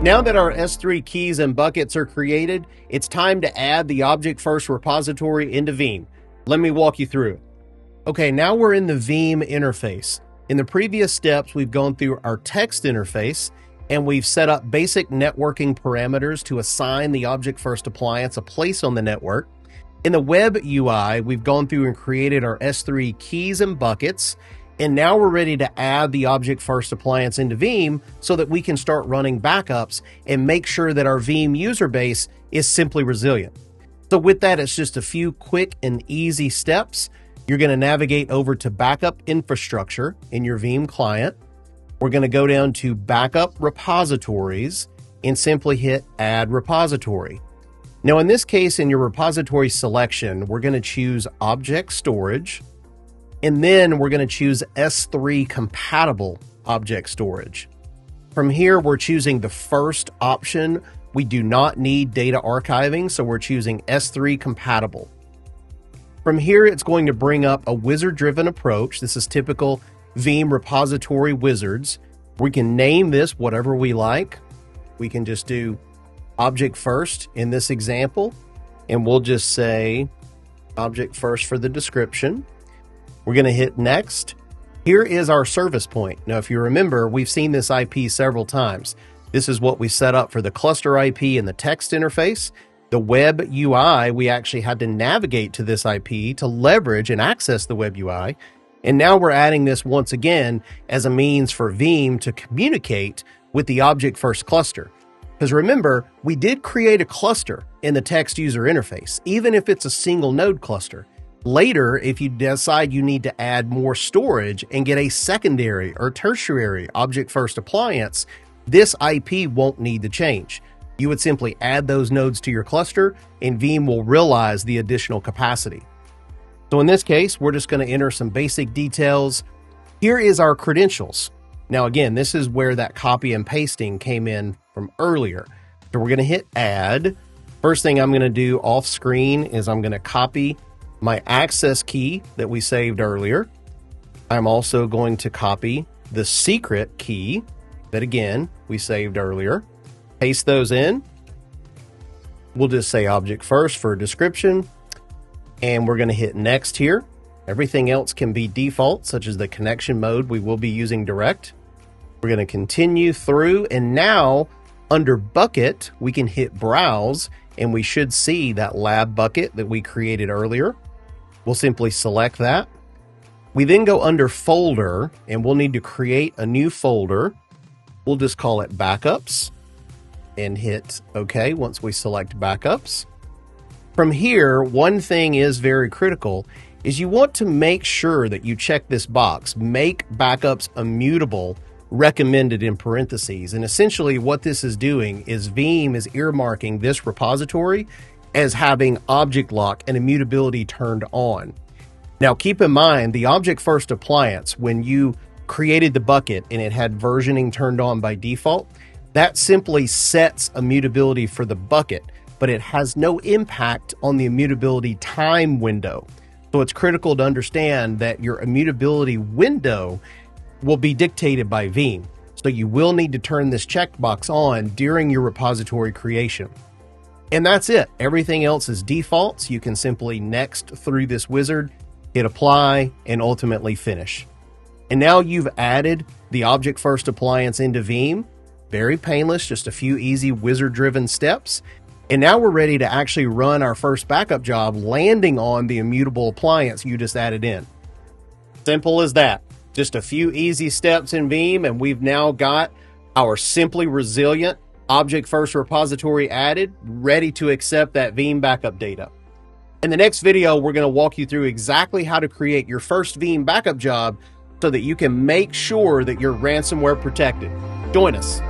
Now that our S3 keys and buckets are created, it's time to add the Object First repository into Veeam. Let me walk you through it. Okay, now we're in the Veeam interface. In the previous steps, we've gone through our text interface and we've set up basic networking parameters to assign the Object First appliance a place on the network. In the web UI, we've gone through and created our S3 keys and buckets. And now we're ready to add the Object First appliance into Veeam so that we can start running backups and make sure that our Veeam user base is simply resilient. So with that, it's just a few quick and easy steps. You're going to navigate over to Backup Infrastructure in your Veeam client. We're going to go down to Backup Repositories and simply hit Add Repository. Now, in this case, in your repository selection, we're going to choose Object Storage. And then we're going to choose S3 compatible object storage. From here, we're choosing the first option. We do not need data archiving, so we're choosing S3 compatible. From here, it's going to bring up a wizard-driven approach. This is typical Veeam repository wizards. We can name this whatever we like. We can just do Object First in this example, and we'll just say Object First for the description. We're going to hit next. Here is our service point. Now, if you remember, we've seen this IP several times. This is what we set up for the cluster IP in the text interface. The web UI, we actually had to navigate to this IP to leverage and access the web UI. And now we're adding this once again as a means for Veeam to communicate with the Object First cluster. Because remember, we did create a cluster in the text user interface, even if it's a single node cluster. Later, if you decide you need to add more storage and get a secondary or tertiary Object First appliance, this IP won't need to change. You would simply add those nodes to your cluster and Veeam will realize the additional capacity. So in this case, we're just going to enter some basic details. Here is our credentials. Now again, this is where that copy and pasting came in from earlier. So we're going to hit add. First thing I'm going to do off screen is I'm going to copy my access key that we saved earlier. I'm also going to copy the secret key that again we saved earlier. Paste those in. We'll just say Object First for a description. And we're going to hit next here. Everything else can be default, such as the connection mode we will be using direct. We're going to continue through, and now under bucket, we can hit browse and we should see that lab bucket that we created earlier. We'll simply select that. We then go under folder and we'll need to create a new folder. We'll just call it backups and hit OK once we select backups. From here, one thing is very critical is you want to make sure that you check this box, make backups immutable, recommended in parentheses. And essentially what this is doing is Veeam is earmarking this repository as having object lock and immutability turned on. Now keep in mind the Object First appliance, when you created the bucket and it had versioning turned on by default, that simply sets immutability for the bucket, but it has no impact on the immutability time window. So it's critical to understand that your immutability window will be dictated by Veeam. So you will need to turn this checkbox on during your repository creation. And that's it. Everything else is default. So you can simply next through this wizard, hit apply, and ultimately finish. And now you've added the Object First appliance into Veeam. Very painless, just a few easy wizard-driven steps. And now we're ready to actually run our first backup job, landing on the immutable appliance you just added in. Simple as that. Just a few easy steps in Veeam, and we've now got our simply resilient Object First repository added, ready to accept that Veeam backup data. In the next video, we're going to walk you through exactly how to create your first Veeam backup job so that you can make sure that you're ransomware protected. Join us.